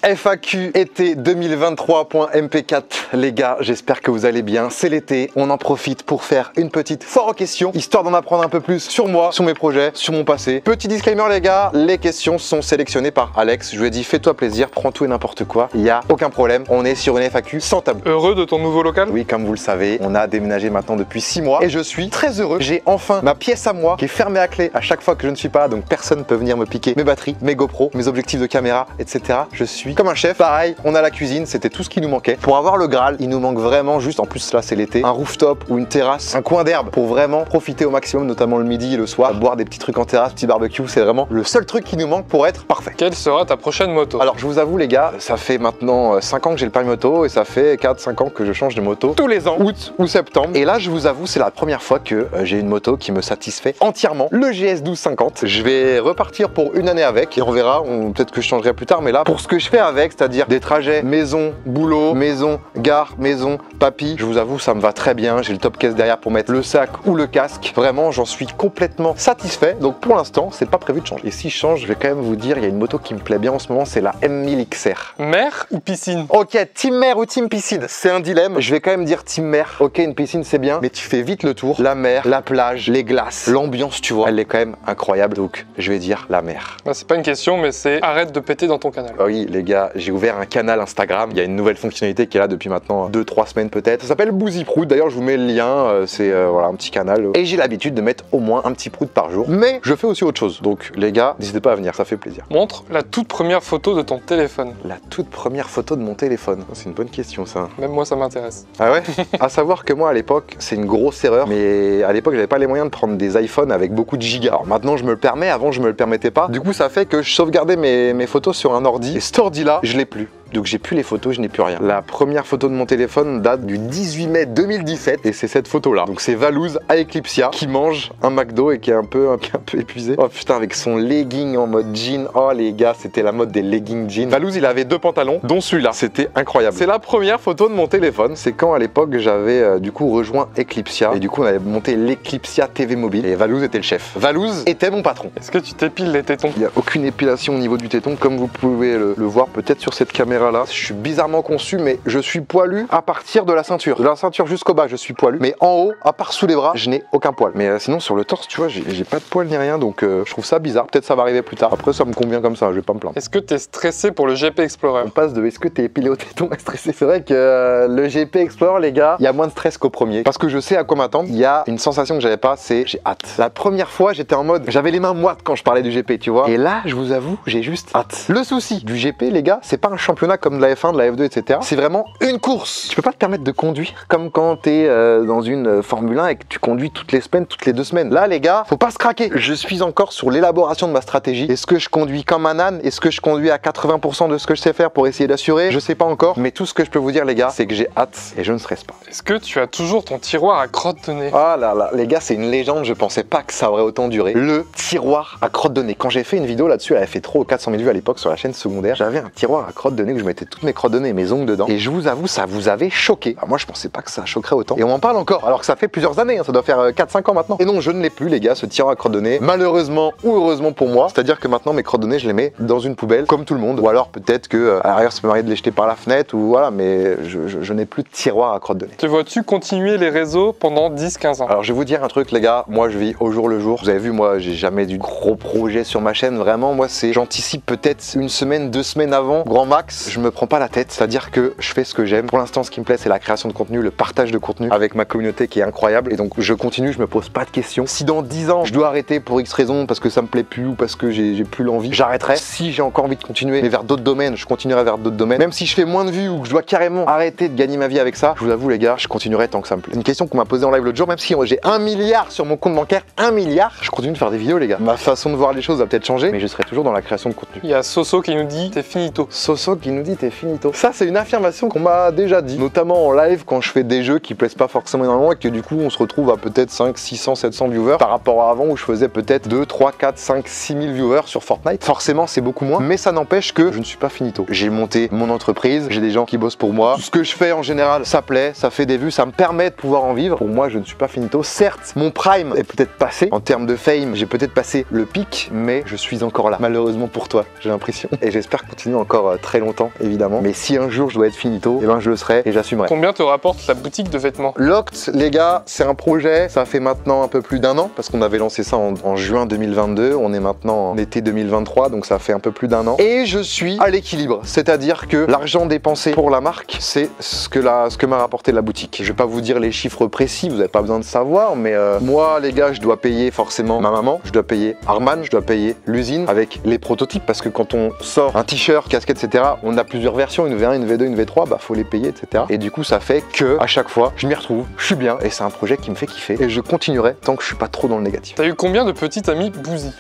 FAQ été 2023.mp4 les gars, j'espère que vous allez bien, c'est l'été, on en profite pour faire une petite foire aux questions, histoire d'en apprendre un peu plus sur moi, sur mes projets, sur mon passé. Petit disclaimer les gars, les questions sont sélectionnées par Alex, je lui ai dit fais-toi plaisir, prends tout et n'importe quoi, il n'y a aucun problème, on est sur une FAQ sans tabou. Heureux de ton nouveau local? Oui, comme vous le savez, on a déménagé maintenant depuis 6 mois et je suis très heureux, j'ai enfin ma pièce à moi qui est fermée à clé à chaque fois que je ne suis pas là, donc personne ne peut venir me piquer mes batteries, mes GoPro, mes objectifs de caméra, etc. Je suis comme un chef. Pareil, on a la cuisine, c'était tout ce qui nous manquait. Pour avoir le Graal, il nous manque vraiment juste, en plus là c'est l'été, un rooftop ou une terrasse, un coin d'herbe pour vraiment profiter au maximum, notamment le midi et le soir, boire des petits trucs en terrasse, petit barbecue, c'est vraiment le seul truc qui nous manque pour être parfait. Quelle sera ta prochaine moto? Alors je vous avoue les gars, ça fait maintenant 5 ans que j'ai le permis moto et ça fait 4-5 ans que je change de moto tous les ans, août ou septembre. Et là je vous avoue, c'est la première fois que j'ai une moto qui me satisfait entièrement, le GS 1250. Je vais repartir pour une année avec et on verra, peut-être que je changerai plus tard, mais là pour ce que je fais avec, c'est-à-dire des trajets maison, boulot, maison, gare, maison, papy, je vous avoue ça me va très bien, j'ai le top case derrière pour mettre le sac ou le casque, vraiment j'en suis complètement satisfait, donc pour l'instant c'est pas prévu de changer. Et si je change, je vais quand même vous dire, il y a une moto qui me plaît bien en ce moment, c'est la M1000 XR. Mer ou piscine? Ok, team mer ou team piscine, c'est un dilemme, je vais quand même dire team mer. Ok, une piscine c'est bien, mais tu fais vite le tour, la mer, la plage, les glaces, l'ambiance tu vois, elle est quand même incroyable, donc je vais dire la mer. Bah, c'est pas une question, mais c'est arrête de péter dans ton canal. Oui les gars, j'ai ouvert un canal Instagram, il y a une nouvelle fonctionnalité qui est là depuis maintenant 2-3 semaines peut-être, ça s'appelle Boozy Prout, d'ailleurs je vous mets le lien, c'est voilà un petit canal, et j'ai l'habitude de mettre au moins un petit prout par jour, mais je fais aussi autre chose, donc les gars, n'hésitez pas à venir, ça fait plaisir. Montre la toute première photo de ton téléphone. La toute première photo de mon téléphone, c'est une bonne question ça. Même moi ça m'intéresse. Ah ouais? À savoir que moi à l'époque, c'est une grosse erreur, mais à l'époque j'avais pas les moyens de prendre des iPhones avec beaucoup de gigas. Alors maintenant je me le permets, avant je me le permettais pas, du coup ça fait que je sauvegardais mes photos sur un ordi, et cet ordi là, je l'ai plus. Donc j'ai plus les photos, je n'ai plus rien. La première photo de mon téléphone date du 18 mai 2017 et c'est cette photo là. Donc c'est Valouz à Eclipsia qui mange un McDo et qui est un peu épuisé. Oh putain, avec son legging en mode jean. Oh les gars, c'était la mode des leggings jeans. Valouz il avait 2 pantalons dont celui-là. C'était incroyable. C'est la première photo de mon téléphone. C'est quand à l'époque j'avais du coup rejoint Eclipsia et du coup on avait monté l'Eclipsia TV mobile et Valouz était le chef. Valouz était mon patron. Est-ce que tu t'épiles les tétons? Il n'y a aucune épilation au niveau du téton comme vous pouvez le voir peut-être sur cette caméra là. Je suis bizarrement conçu, mais je suis poilu à partir de la ceinture. De la ceinture jusqu'au bas, je suis poilu. Mais en haut, à part sous les bras, je n'ai aucun poil. Mais sinon, sur le torse, tu vois, j'ai pas de poil ni rien. Donc, je trouve ça bizarre. Peut-être ça va arriver plus tard. Après, ça me convient comme ça. Je vais pas me plaindre. Est-ce que t'es stressé pour le GP Explorer? On passe de est-ce que t'es épilé au téton à stressé. C'est vrai que le GP Explorer, les gars, il y a moins de stress qu'au premier. Parce que je sais à quoi m'attendre. Il y a une sensation que j'avais pas, c'est j'ai hâte. La première fois, j'étais en mode, j'avais les mains moites quand je parlais du GP, tu vois. Et là, je vous avoue, j'ai juste hâte. Le souci du GP, les gars, c'est pas un championnat comme de la F1, de la F2, etc. C'est vraiment une course. Tu peux pas te permettre de conduire comme quand t'es dans une Formule 1 et que tu conduis toutes les semaines, toutes les 2 semaines. Là, les gars, faut pas se craquer. Je suis encore sur l'élaboration de ma stratégie. Est-ce que je conduis comme un âne? Est-ce que je conduis à 80% de ce que je sais faire pour essayer d'assurer? Je sais pas encore. Mais tout ce que je peux vous dire, les gars, c'est que j'ai hâte et je ne stresse pas. Est-ce que tu as toujours ton tiroir à crotte de nez? Ah là là, les gars, c'est une légende. Je pensais pas que ça aurait autant duré. Le tiroir à crotte de nez. Quand j'ai fait une vidéo là-dessus, elle avait fait 300 ou 400 000 vues à l'époque sur la chaîne secondaire. J'avais un tiroir à crotte de nez où je mettais toutes mes crottes de nez, mes ongles dedans. Et je vous avoue, ça vous avait choqué. Alors moi, je pensais pas que ça choquerait autant. Et on en parle encore, alors que ça fait plusieurs années, hein, ça doit faire 4-5 ans maintenant. Et non, je ne l'ai plus, les gars, ce tiroir à crotte de nez. Malheureusement ou heureusement pour moi, c'est-à-dire que maintenant, mes crottes de nez, je les mets dans une poubelle, comme tout le monde. Ou alors peut-être que à l'arrière, ça peut m'arriver de les jeter par la fenêtre, ou voilà, mais je n'ai plus de tiroir à crotte de nez. Te vois-tu continuer les réseaux pendant 10-15 ans? Alors je vais vous dire un truc, les gars, moi je vis au jour le jour. Vous avez vu, moi, j'ai jamais du gros projet sur ma chaîne, vraiment. Moi, c'est j'anticipe peut-être une semaine, 2 semaines avant, grand max. Je me prends pas la tête, c'est-à-dire que je fais ce que j'aime. Pour l'instant, ce qui me plaît, c'est la création de contenu, le partage de contenu avec ma communauté qui est incroyable. Et donc, je continue, je me pose pas de questions. Si dans 10 ans, je dois arrêter pour X raison, parce que ça me plaît plus ou parce que j'ai plus l'envie, j'arrêterai. Si j'ai encore envie de continuer, mais vers d'autres domaines, je continuerai vers d'autres domaines. Même si je fais moins de vues ou que je dois carrément arrêter de gagner ma vie avec ça, je vous avoue, les gars, je continuerai tant que ça me plaît. Une question qu'on m'a posée en live l'autre jour, même si j'ai 1 milliard sur mon compte bancaire, 1 milliard, je continue de faire des vidéos, les gars. Ma façon de voir les choses va peut-être changer, mais je serai toujours dans la création de contenu. Il y a Soso qui nous dit t'es finito. Soso qui nous dit t'es finito. Ça, c'est une affirmation qu'on m'a déjà dit, notamment en live quand je fais des jeux qui plaisent pas forcément énormément et que du coup on se retrouve à peut-être 5, 600, 700 viewers par rapport à avant où je faisais peut-être 2, 3, 4, 5, 6 000 viewers sur Fortnite. Forcément, c'est beaucoup moins, mais ça n'empêche que je ne suis pas finito. J'ai monté mon entreprise, j'ai des gens qui bossent pour moi. Tout ce que je fais en général, ça plaît, ça fait des vues, ça me permet de pouvoir en vivre. Pour moi, je ne suis pas finito. Certes, mon prime est peut-être passé. En termes de fame, j'ai peut-être passé le pic, mais je suis encore là. Malheureusement pour toi, j'ai l'impression. Et j'espère continuer encore très longtemps longtemps, évidemment. Mais si un jour je dois être finito, eh ben je le serai et j'assumerai. Combien te rapporte la boutique de vêtements? Loct, les gars, c'est un projet, ça fait maintenant un peu plus d'1 an, parce qu'on avait lancé ça en juin 2022, on est maintenant en été 2023, donc ça fait un peu plus d'1 an. Et je suis à l'équilibre, c'est-à-dire que l'argent dépensé pour la marque, c'est ce que m'a rapporté la boutique. Je vais pas vous dire les chiffres précis, vous n'avez pas besoin de savoir, mais moi, les gars, je dois payer forcément ma maman, je dois payer Arman, je dois payer l'usine avec les prototypes, parce que quand on sort un t-shirt, casquette, etc., on a plusieurs versions, une V1, une V2, une V3, bah faut les payer, etc. Et du coup, ça fait que à chaque fois, je m'y retrouve, je suis bien, et c'est un projet qui me fait kiffer, et je continuerai tant que je suis pas trop dans le négatif. T'as eu combien de petits amis Bouzy?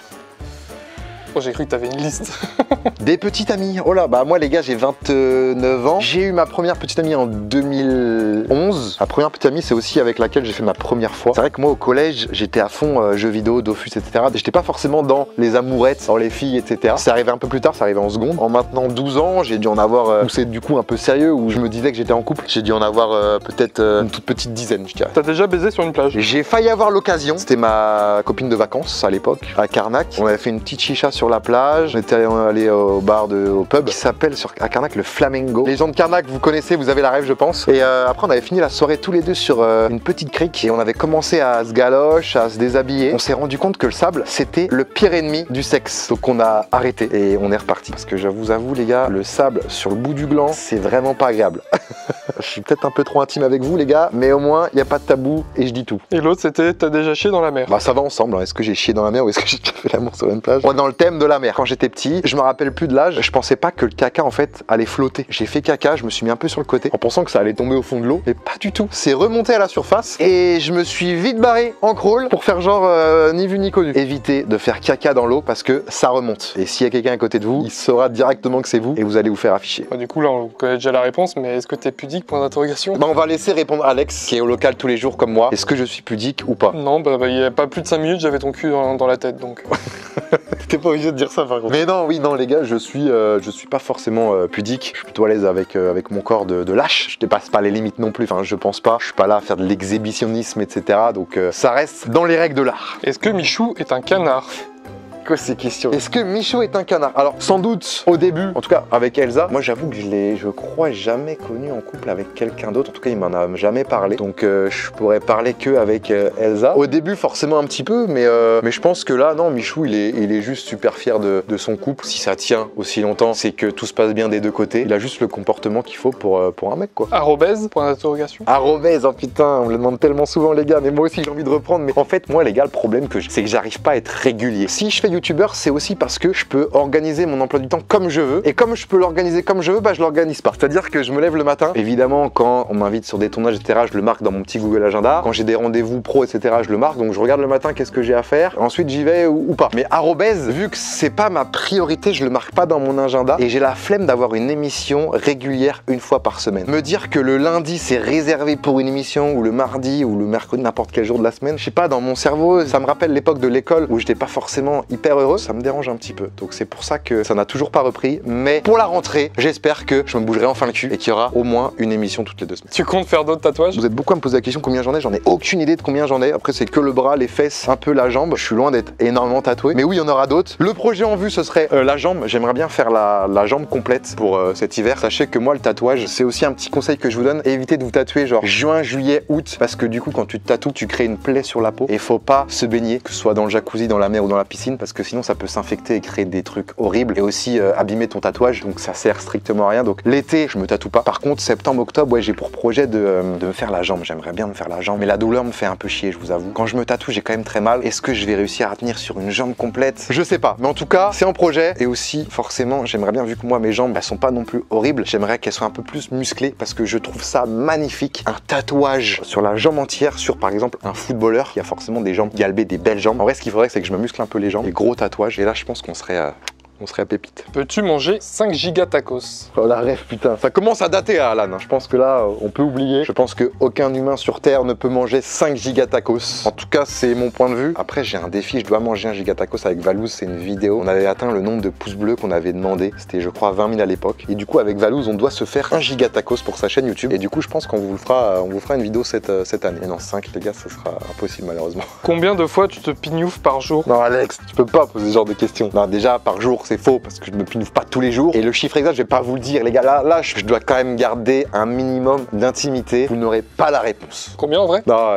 Oh, j'ai cru que t'avais une liste. Des petites amies. Oh là, bah moi les gars, j'ai 29 ans. J'ai eu ma première petite amie en 2011. La première petite amie, c'est aussi avec laquelle j'ai fait ma première fois. C'est vrai que moi au collège, j'étais à fond jeux vidéo, Dofus, etc. J'étais pas forcément dans les amourettes, dans les filles, etc. C'est arrivé un peu plus tard, c'est arrivé en seconde. En maintenant 12 ans, j'ai dû en avoir, où c'est du coup un peu sérieux, où je me disais que j'étais en couple. J'ai dû en avoir peut-être une toute petite dizaine, je dirais. T'as déjà baisé sur une plage? J'ai failli avoir l'occasion. C'était ma copine de vacances à l'époque, à Carnac. On avait fait une petite chicha sur la plage. On était allé au bar, au pub qui s'appelle à Carnac le Flamingo. Les gens de Carnac, vous connaissez, vous avez la rêve, je pense. Et après, on avait fini la soirée tous les deux sur une petite crique et on avait commencé à se galoche, à se déshabiller. On s'est rendu compte que le sable, c'était le pire ennemi du sexe. Donc on a arrêté et on est reparti. Parce que je vous avoue, les gars, le sable sur le bout du gland, c'est vraiment pas agréable. Je suis peut-être un peu trop intime avec vous, les gars, mais au moins, il n'y a pas de tabou et je dis tout. Et l'autre, c'était t'as déjà chié dans la mer? Bah ça va ensemble, hein. Est-ce que j'ai chié dans la mer ou est-ce que j'ai fait l'amour sur une plage? On est dans le thème de la mer. Quand j'étais petit, je me rappelle plus de l'âge, je pensais pas que le caca en fait allait flotter. J'ai fait caca, je me suis mis un peu sur le côté en pensant que ça allait tomber au fond de l'eau, mais pas du tout. C'est remonté à la surface et je me suis vite barré en crawl pour faire genre ni vu ni connu. Évitez de faire caca dans l'eau parce que ça remonte. Et s'il y a quelqu'un à côté de vous, il saura directement que c'est vous et vous allez vous faire afficher. Bah, du coup là, on connaît déjà la réponse, mais est-ce que t'es pudique? Point d'interrogation. Bah on va laisser répondre Alex qui est au local tous les jours comme moi. Est-ce que je suis pudique ou pas? Non, bah il y a pas plus de 5 minutes, j'avais ton cul dans la tête, donc... T'es pas obligé de dire ça par contre. Mais non, oui, non les gars, je suis pas forcément pudique. Je suis plutôt à l'aise avec mon corps de lâche. Je dépasse pas les limites non plus, enfin je pense pas. Je suis pas là à faire de l'exhibitionnisme, etc. Donc ça reste dans les règles de l'art. Est-ce que Michou est un canard? Quoi ces questions? Est-ce que Michou est un canard? Alors sans doute au début, en tout cas avec Elsa. Moi j'avoue que je crois jamais connu en couple avec quelqu'un d'autre. En tout cas il m'en a jamais parlé. Donc je pourrais parler que avec Elsa. Au début forcément un petit peu, mais je pense que là non, Michou il est juste super fier de son couple. Si ça tient aussi longtemps, c'est que tout se passe bien des deux côtés. Il a juste le comportement qu'il faut pour un mec quoi. Arrobèse? Point d'interrogation. Arrobèse, oh putain, on me le demande tellement souvent les gars, mais moi aussi j'ai envie de reprendre. Mais en fait moi les gars, le problème c'est que j'arrive pas à être régulier. Si je fais youtubeur, c'est aussi parce que je peux organiser mon emploi du temps comme je veux. Et comme je peux l'organiser comme je veux, bah je l'organise pas. C'est-à-dire que je me lève le matin. Évidemment, quand on m'invite sur des tournages, etc., je le marque dans mon petit Google Agenda. Quand j'ai des rendez-vous pro, etc., je le marque. Donc je regarde le matin qu'est-ce que j'ai à faire. Ensuite, j'y vais ou pas. Mais arrobèse, vu que c'est pas ma priorité, je le marque pas dans mon agenda. Et j'ai la flemme d'avoir une émission régulière une fois par semaine. Me dire que le lundi, c'est réservé pour une émission, ou le mardi, ou le mercredi, n'importe quel jour de la semaine. Je sais pas, dans mon cerveau, ça me rappelle l'époque de l'école où j'étais pas forcément hyper heureux. Ça me dérange un petit peu. Donc c'est pour ça que ça n'a toujours pas repris. Mais pour la rentrée, j'espère que je me bougerai enfin le cul et qu'il y aura au moins une émission toutes les 2 semaines. Tu comptes faire d'autres tatouages? Vous êtes beaucoup à me poser la question combien j'en ai. J'en ai aucune idée de combien j'en ai. Après c'est que le bras, les fesses, un peu la jambe. Je suis loin d'être énormément tatoué. Mais oui, il y en aura d'autres. Le projet en vue, ce serait la jambe. J'aimerais bien faire la jambe complète pour cet hiver. Sachez que moi, le tatouage, c'est aussi un petit conseil que je vous donne. Évitez de vous tatouer genre juin, juillet, août. Parce que du coup, quand tu te tatoues, tu crées une plaie sur la peau. Et faut pas se baigner, que ce soit dans le jacuzzi, dans la mer ou dans la piscine. Parce que sinon, ça peut s'infecter et créer des trucs horribles et aussi abîmer ton tatouage, donc ça sert strictement à rien. Donc l'été je me tatoue pas. Par contre septembre, octobre, ouais, j'ai pour projet de me faire la jambe. J'aimerais bien me faire la jambe, mais la douleur me fait un peu chier, je vous avoue. Quand je me tatoue, j'ai quand même très mal. Est-ce que je vais réussir à tenir sur une jambe complète? Je sais pas, mais en tout cas c'est en projet. Et aussi forcément j'aimerais bien, vu que moi mes jambes elles sont pas non plus horribles, j'aimerais qu'elles soient un peu plus musclées parce que je trouve ça magnifique, un tatouage sur la jambe entière, sur par exemple un footballeur qui a forcément des jambes galbées, des belles jambes. En vrai ce qu'il faudrait c'est que je me muscle un peu les jambes, les gros tatouages, et là je pense qu'on serait à pépite. Peux-tu manger 5 giga tacos? Oh la rêve putain, ça commence à dater à Alan, hein. Je pense que là on peut oublier. Je pense qu'aucun humain sur Terre ne peut manger 5 giga tacos. En tout cas c'est mon point de vue. Après j'ai un défi, je dois manger un giga tacos avec Valouz, c'est une vidéo. On avait atteint le nombre de pouces bleus qu'on avait demandé. C'était je crois 20 000 à l'époque. Et du coup avec Valouz on doit se faire un giga tacos pour sa chaîne YouTube. Et du coup je pense qu'on vous fera une vidéo cette année. Mais non 5 les gars ça sera impossible malheureusement. Combien de fois tu te pignoufes par jour? Non Alex, tu peux pas poser ce genre de questions. Non déjà par jour c'est faux parce que je me pinouve pas tous les jours. Et le chiffre exact, je vais pas vous le dire, les gars. Là, je dois quand même garder un minimum d'intimité. Vous n'aurez pas la réponse. Combien en vrai? Non,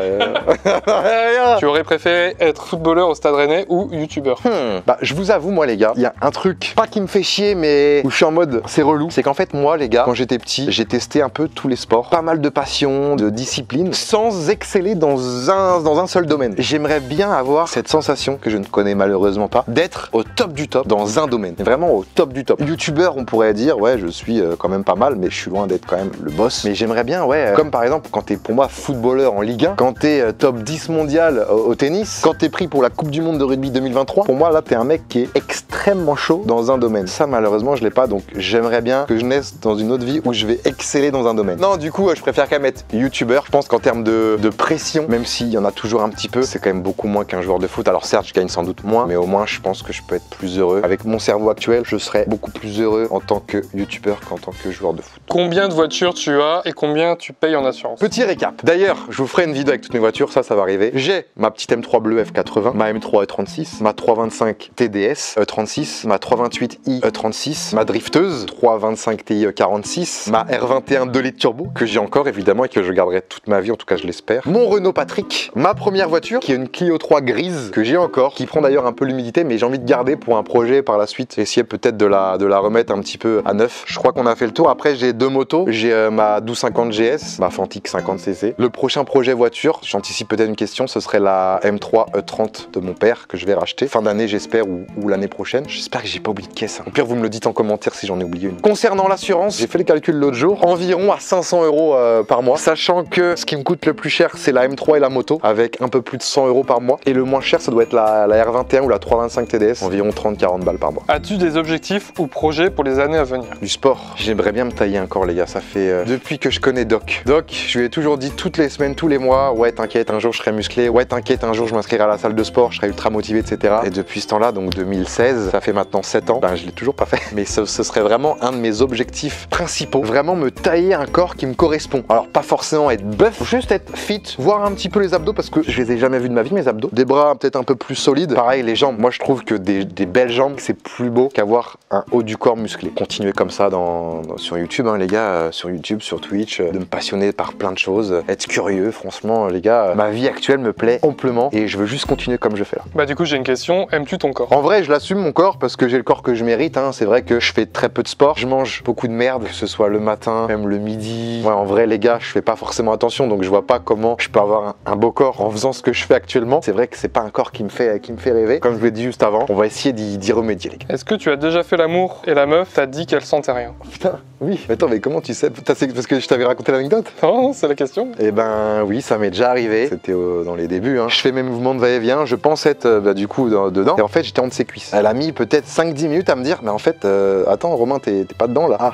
Tu aurais préféré être footballeur au Stade Rennais ou youtubeur? Bah, je vous avoue, moi, les gars, il y a un truc, pas qui me fait chier, mais où je suis en mode, c'est relou. C'est qu'en fait, moi, les gars, quand j'étais petit, j'ai testé un peu tous les sports, pas mal de passion, de discipline, sans exceller dans un seul domaine. J'aimerais bien avoir cette sensation, que je ne connais malheureusement pas, d'être au top du top dans un domaine. Vraiment au top du top. Youtubeur, on pourrait dire, ouais, je suis quand même pas mal, mais je suis loin d'être quand même le boss. Mais j'aimerais bien, ouais, comme par exemple, quand t'es pour moi footballeur en Ligue 1, quand t'es top 10 mondial au tennis, quand t'es pris pour la Coupe du Monde de rugby 2023, pour moi, là, t'es un mec qui est extrêmement chaud dans un domaine. Ça, malheureusement, je l'ai pas, donc j'aimerais bien que je naisse dans une autre vie où je vais exceller dans un domaine. Non, du coup, je préfère quand même être youtubeur. Je pense qu'en termes de pression, même s'il y en a toujours un petit peu, c'est quand même beaucoup moins qu'un joueur de foot. Alors certes, je gagne sans doute moins, mais au moins, je pense que je peux être plus heureux. Avec mon cerveau actuel, je serais beaucoup plus heureux en tant que youtubeur qu'en tant que joueur de foot. Combien de voitures tu as et combien tu payes en assurance? Petit récap. D'ailleurs, je vous ferai une vidéo avec toutes mes voitures, ça va arriver. J'ai ma petite M3 bleue F80, ma M3 E36, ma 325 TDS E36, ma 328i E36, ma drifteuse 325 Ti E46, ma R21 2 litres turbo que j'ai encore évidemment et que je garderai toute ma vie, en tout cas je l'espère. Mon Renault Patrick, ma première voiture qui est une Clio 3 grise que j'ai encore, qui prend d'ailleurs un peu l'humidité, mais j'ai envie de garder pour un projet par la suite, essayer peut-être de la remettre un petit peu à neuf. Je crois qu'on a fait le tour. Après j'ai deux motos, j'ai ma 1250 GS, ma Fantic 50cc. Le prochain projet voiture, j'anticipe peut-être une question, ce serait la M3 E30 de mon père que je vais racheter fin d'année j'espère ou l'année prochaine. J'espère que j'ai pas oublié de caisse. Au pire vous me le dites en commentaire si j'en ai oublié une. Concernant l'assurance, j'ai fait le calcul l'autre jour, environ à 500 € par mois, sachant que ce qui me coûte le plus cher c'est la M3 et la moto avec un peu plus de 100 € par mois et le moins cher ça doit être la R21 ou la 325 TDS, environ 30-40 balles par mois. As-tu des objectifs ou projets pour les années à venir? Du sport, j'aimerais bien me tailler un corps les gars, ça fait depuis que je connais Doc. Doc, je lui ai toujours dit toutes les semaines, tous les mois, ouais t'inquiète un jour je serai musclé, ouais t'inquiète un jour je m'inscrirai à la salle de sport, je serai ultra motivé etc. Et depuis ce temps là, donc 2016, ça fait maintenant 7 ans, ben je l'ai toujours pas fait, mais ce serait vraiment un de mes objectifs principaux, vraiment me tailler un corps qui me correspond. Alors pas forcément être buff, juste être fit, voir un petit peu les abdos parce que je les ai jamais vus de ma vie mes abdos, des bras peut-être un peu plus solides, pareil les jambes, moi je trouve que des belles jambes c'est plus beau qu'avoir un haut du corps musclé. Continuez comme ça sur YouTube hein, les gars, sur YouTube, sur Twitch, de me passionner par plein de choses, être curieux, franchement les gars, ma vie actuelle me plaît amplement et je veux juste continuer comme je fais là. Bah du coup j'ai une question, aimes-tu ton corps? En vrai je l'assume mon corps parce que j'ai le corps que je mérite, hein. C'est vrai que je fais très peu de sport, je mange beaucoup de merde, que ce soit le matin, même le midi. Ouais, en vrai les gars, je fais pas forcément attention donc je vois pas comment je peux avoir un beau corps en faisant ce que je fais actuellement. C'est vrai que c'est pas un corps qui me fait rêver, comme je l'ai dit juste avant, on va essayer d'y remédier les gars. Est-ce que tu as déjà fait l'amour et la meuf t'a dit qu'elle sentait rien? Putain, oui. Mais attends, mais comment tu sais? C'est parce que je t'avais raconté l'anecdote? Non, c'est la question. Eh ben oui, ça m'est déjà arrivé. C'était dans les débuts. Hein. Je fais mes mouvements de va-et-vient. Je pense être du coup dedans. Et en fait, j'étais en de ses cuisses. Elle a mis peut-être 5-10 minutes à me dire, mais en fait, attends, Romain, t'es pas dedans là. Ah.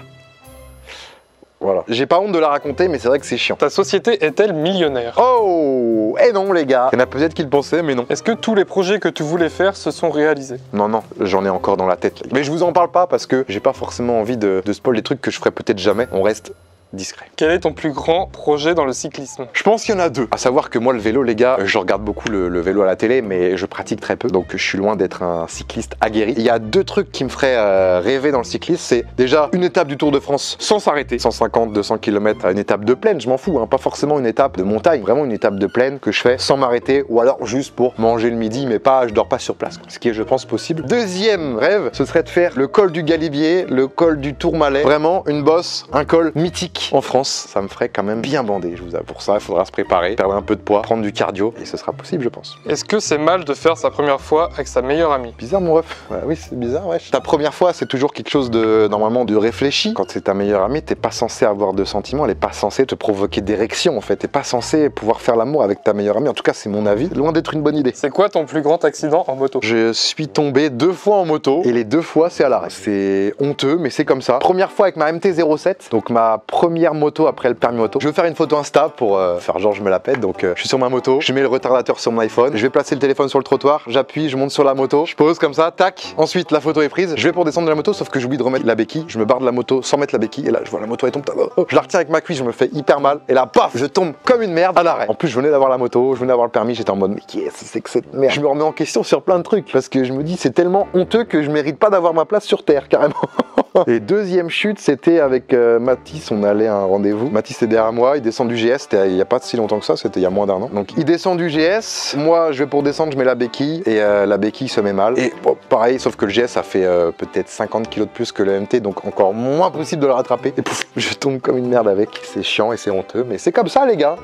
Voilà. J'ai pas honte de la raconter, mais c'est vrai que c'est chiant. Ta société est-elle millionnaire? Oh! Eh non, les gars. Il y en a peut-être qui le pensaient, mais non. Est-ce que tous les projets que tu voulais faire se sont réalisés? Non, non, j'en ai encore dans la tête. Là. Mais je vous en parle pas parce que j'ai pas forcément envie de spoiler des trucs que je ferai peut-être jamais. On reste discret. Quel est ton plus grand projet dans le cyclisme? Je pense qu'il y en a deux. À savoir que moi, le vélo, les gars, je regarde beaucoup le vélo à la télé, mais je pratique très peu. Donc, je suis loin d'être un cycliste aguerri. Il y a deux trucs qui me feraient rêver dans le cyclisme. C'est déjà une étape du Tour de France sans s'arrêter. 150-200 km à une étape de plaine, je m'en fous. Hein. Pas forcément une étape de montagne. Vraiment une étape de plaine que je fais sans m'arrêter ou alors juste pour manger le midi, mais pas, je dors pas sur place. Ce qui est, je pense, possible. Deuxième rêve, ce serait de faire le col du Galibier, le col du Tourmalet. Vraiment une bosse, un col mythique en France. Ça me ferait quand même bien bander, je vous avoue. Pour ça, il faudra se préparer, perdre un peu de poids, prendre du cardio, et ce sera possible, je pense. Est-ce que c'est mal de faire sa première fois avec sa meilleure amie? Bizarre, mon ref. Ouais, oui, c'est bizarre, ouais. Ta première fois, c'est toujours quelque chose de, normalement, de réfléchi. Quand c'est ta meilleure amie, t'es pas censé avoir de sentiments, elle est pas censée te provoquer d'érection, en fait. T'es pas censé pouvoir faire l'amour avec ta meilleure amie. En tout cas, c'est mon avis. Loin d'être une bonne idée. C'est quoi ton plus grand accident en moto? Je suis tombé 2 fois en moto, et les 2 fois, c'est à l'arrêt. C'est honteux, mais c'est comme ça. Première fois avec ma MT-07, donc ma première première moto après le permis moto. Je veux faire une photo Insta pour faire genre je me la pète. Donc je suis sur ma moto, je mets le retardateur sur mon iPhone, je vais placer le téléphone sur le trottoir, j'appuie, je monte sur la moto, je pose comme ça, tac. Ensuite la photo est prise, je vais pour descendre de la moto, sauf que j'oublie de remettre la béquille. Je me barre de la moto sans mettre la béquille et là je vois la moto elle tombe. Je la retiens avec ma cuisse, je me fais hyper mal et là paf, je tombe comme une merde à l'arrêt. En plus je venais d'avoir la moto, je venais d'avoir le permis, j'étais en mode mais qu'est-ce que c'est que cette merde. Je me remets en question sur plein de trucs parce que je me dis c'est tellement honteux que je mérite pas d'avoir ma place sur terre carrément. Et deuxième chute, c'était avec Mathis, on allait à un rendez-vous. Mathis est derrière moi, il descend du GS, c'était il y a pas si longtemps que ça, c'était il y a moins d'1 an. Donc il descend du GS, moi je vais pour descendre, je mets la béquille et la béquille se met mal. Et bon, pareil, sauf que le GS ça fait peut-être 50 kg de plus que le MT, donc encore moins possible de le rattraper. Et pouf, je tombe comme une merde avec, c'est chiant et c'est honteux, mais c'est comme ça les gars.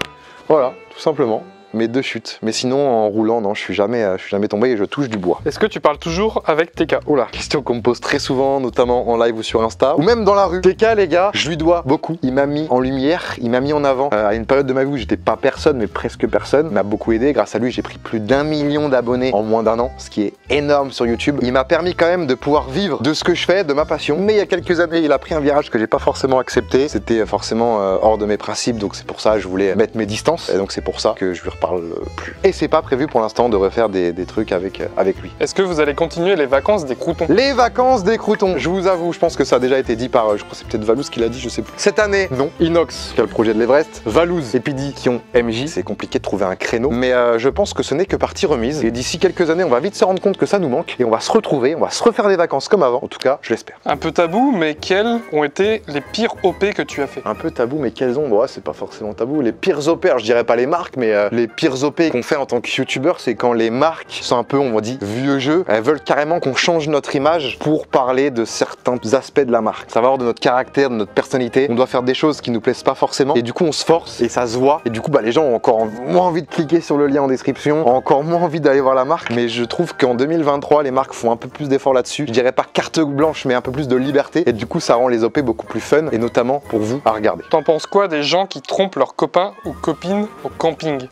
Voilà, tout simplement. Mes 2 chutes. Mais sinon, en roulant, non, je suis jamais tombé et je touche du bois. Est-ce que tu parles toujours avec TK? Oh là, question qu'on me pose très souvent, notamment en live ou sur Insta, ou même dans la rue. TK, les gars, je lui dois beaucoup. Il m'a mis en lumière, il m'a mis en avant. À une période de ma vie où j'étais pas personne, mais presque personne, il m'a beaucoup aidé. Grâce à lui, j'ai pris plus d'1 million d'abonnés en moins d'1 an, ce qui est énorme sur YouTube. Il m'a permis quand même de pouvoir vivre de ce que je fais, de ma passion. Mais il y a quelques années, il a pris un virage que j'ai pas forcément accepté. C'était forcément hors de mes principes, donc c'est pour ça que je voulais mettre mes distances. Et donc c'est pour ça que je lui reparle plus. Et c'est pas prévu pour l'instant de refaire des trucs avec lui. Est-ce que vous allez continuer les vacances des croutons? Les vacances des croutons, je vous avoue, je pense que ça a déjà été dit par, je crois que c'est peut-être Valouz qui l'a dit, je sais plus. Cette année, non. Inox, qui a le projet de l'Everest, Valouz et Pidi qui ont MJ. C'est compliqué de trouver un créneau, mais je pense que ce n'est que partie remise. Et d'ici quelques années, on va vite se rendre compte que ça nous manque et on va se retrouver, on va se refaire des vacances comme avant. En tout cas, je l'espère. Un peu tabou, mais quels ont été les pires OP que tu as fait? Un peu tabou, mais quels ont? Bon, ouais, c'est pas forcément tabou. Les pires OP, alors je dirais pas les marques, mais les pires OP qu'on fait en tant que youtubeur, c'est quand les marques sont un peu, on va dire, vieux jeu. Elles veulent carrément qu'on change notre image pour parler de certains aspects de la marque. Ça va avoir de notre caractère, de notre personnalité. On doit faire des choses qui nous plaisent pas forcément. Et du coup, on se force et ça se voit. Et du coup, bah, les gens ont encore moins envie de cliquer sur le lien en description, ont encore moins envie d'aller voir la marque. Mais je trouve qu'en 2023, les marques font un peu plus d'efforts là-dessus. Je dirais pas carte blanche, mais un peu plus de liberté. Et du coup, ça rend les OP beaucoup plus fun et notamment pour vous à regarder. T'en penses quoi des gens qui trompent leurs copains ou copines au camping?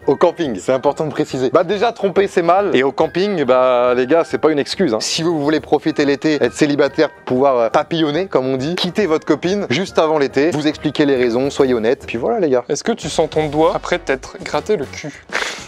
Au camping, c'est important de préciser. Bah déjà tromper c'est mal et au camping, bah les gars c'est pas une excuse. Si vous voulez profiter l'été, être célibataire, pouvoir papillonner comme on dit, quittez votre copine juste avant l'été, vous expliquez les raisons, soyez honnête, puis voilà les gars. Est-ce que tu sens ton doigt après t'être gratté le cul?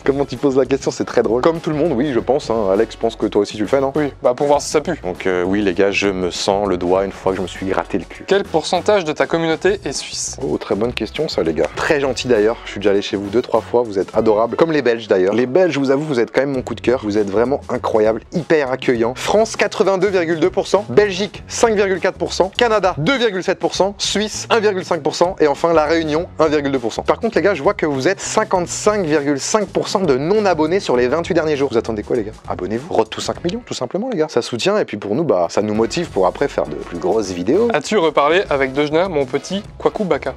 Comment tu poses la question, c'est très drôle. Comme tout le monde, oui je pense, hein. Alex, je pense que toi aussi tu le fais non? Oui, bah pour voir si ça pue. Donc oui les gars, je me sens le doigt une fois que je me suis gratté le cul. Quel pourcentage de ta communauté est suisse? Oh très bonne question ça les gars. Très gentil d'ailleurs, je suis déjà allé chez vous 2-3 fois, vous êtes adorables. Comme les Belges d'ailleurs. Les Belges, je vous avoue, vous êtes quand même mon coup de cœur. Vous êtes vraiment incroyables, hyper accueillants. France 82,2%, Belgique 5,4%, Canada 2,7%, Suisse 1,5% et enfin la Réunion 1,2%. Par contre les gars, je vois que vous êtes 55,5% de non-abonnés sur les 28 derniers jours. Vous attendez quoi les gars? Abonnez-vous. Road to 5 millions tout simplement les gars. Ça soutient et puis pour nous, bah ça nous motive pour après faire de plus grosses vidéos. As-tu reparlé avec Dejna, mon petit Kwaku Baka?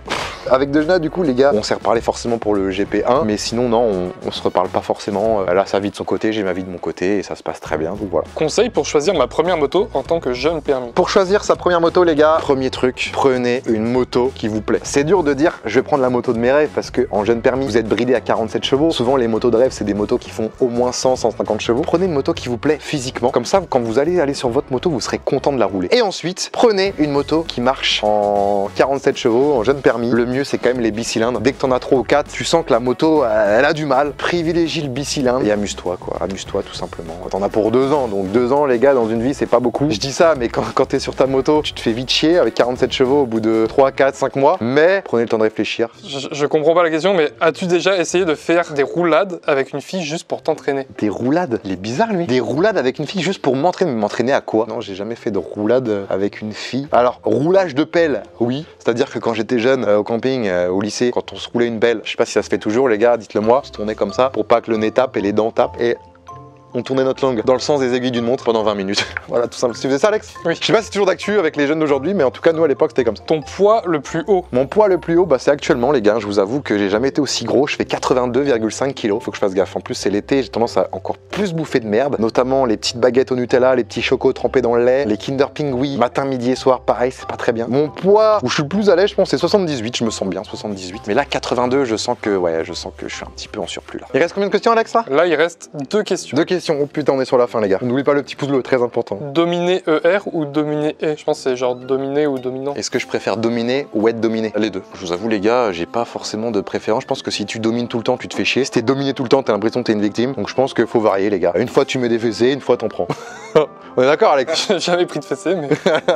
Avec Dejna du coup les gars, on s'est reparlé forcément pour le GP1, mais sinon non, on se reparle pas forcément. Elle a sa vie de son côté, j'ai ma vie de mon côté et ça se passe très bien, donc voilà. Conseil pour choisir ma première moto en tant que jeune permis? Pour choisir sa première moto les gars, premier truc, prenez une moto qui vous plaît. C'est dur de dire je vais prendre la moto de mes rêves parce que en jeune permis vous êtes bridé à 47 chevaux. Souvent les motos de rêve c'est des motos qui font au moins 100-150 chevaux. Prenez une moto qui vous plaît physiquement, comme ça quand vous allez sur votre moto vous serez content de la rouler. Et ensuite prenez une moto qui marche en 47 chevaux, en jeune permis. Le mieux c'est quand même les bicylindres. Dès que t'en as 3 ou 4, tu sens que la moto elle a du mal. Privilégie le bicylindre et amuse-toi quoi, amuse-toi tout simplement. T'en as pour 2 ans, donc 2 ans les gars dans une vie c'est pas beaucoup. Je dis ça mais quand t'es sur ta moto, tu te fais vite chier avec 47 chevaux au bout de 3, 4, 5 mois, mais prenez le temps de réfléchir. Je comprends pas la question, mais as-tu déjà essayé de faire des roulades avec une fille juste pour t'entraîner? Des roulades? Il est bizarre lui. Des roulades avec une fille juste pour m'entraîner. M'entraîner à quoi? Non, j'ai jamais fait de roulade avec une fille. Alors, roulage de pelle, oui. C'est-à-dire que quand j'étais jeune au camping, au lycée, quand on se roulait une pelle, je sais pas si ça se fait toujours les gars, dites-le moi, on se tournait comme ça pour pas que le nez tape et les dents tapent et on tournait notre langue dans le sens des aiguilles d'une montre pendant 20 minutes. Voilà, tout simple. Tu faisais ça, Alex? Oui. Je sais pas si c'est toujours d'actu avec les jeunes d'aujourd'hui, mais en tout cas, nous à l'époque, c'était comme ça. Ton poids le plus haut? Mon poids le plus haut, bah, c'est actuellement, les gars. Je vous avoue que j'ai jamais été aussi gros. Je fais 82,5 kg. Faut que je fasse gaffe. En plus, c'est l'été, j'ai tendance à encore plus bouffer de merde, notamment les petites baguettes au Nutella, les petits chocos trempés dans le lait, les Kinder Pingui, matin, midi et soir, pareil, c'est pas très bien. Mon poids où je suis le plus à l'aise, je pense, c'est 78. Je me sens bien, 78. Mais là, 82, je sens que je suis un petit peu en surplus là. Il reste combien de questions, Alex, là? Là, il reste 2 questions. 2 questions. question. Oh putain, on est sur la fin, les gars. N'oublie pas le petit pouce bleu, très important. Dominer ER ou dominer E? Je pense que c'est genre dominer ou dominant. Est-ce que je préfère dominer ou être dominé? Les deux. Je vous avoue, les gars, j'ai pas forcément de préférence. Je pense que si tu domines tout le temps, tu te fais chier. Si t'es dominé tout le temps, t'as l'impression que t'es une victime. Donc je pense qu'il faut varier, les gars. Une fois tu mets des fessées, une fois t'en prends. On est d'accord, Alex? J'ai jamais pris de fessée, mais...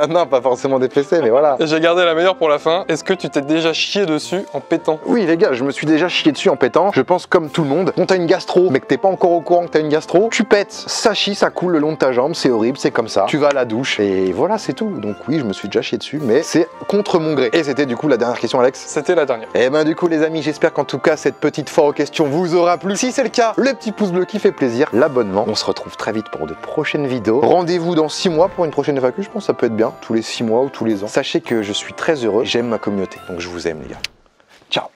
Non, pas forcément des fessées, mais voilà. J'ai gardé la meilleure pour la fin. Est-ce que tu t'es déjà chié dessus en pétant? Oui, les gars, je me suis déjà chié dessus en pétant. Je pense comme tout le monde. Quand t'as une gastro, mais que t'es pas encore au courant que t'as une gastro, tu pètes, ça chie, ça coule le long de ta jambe, c'est horrible, c'est comme ça. Tu vas à la douche et voilà, c'est tout. Donc oui, je me suis déjà chié dessus, mais c'est contre mon gré. Et c'était du coup la dernière question, Alex. C'était la dernière. Et ben du coup, les amis, j'espère qu'en tout cas cette petite foire aux questions vous aura plu. Si c'est le cas, le petit pouce bleu qui fait plaisir, l'abonnement. On se retrouve très vite pour de prochaines vidéos. Rendez-vous dans 6 mois pour une prochaine FAQ. Je pense que ça peut être bien, tous les 6 mois ou tous les ans. Sachez que je suis très heureux. J'aime ma communauté, donc je vous aime, les gars. Ciao.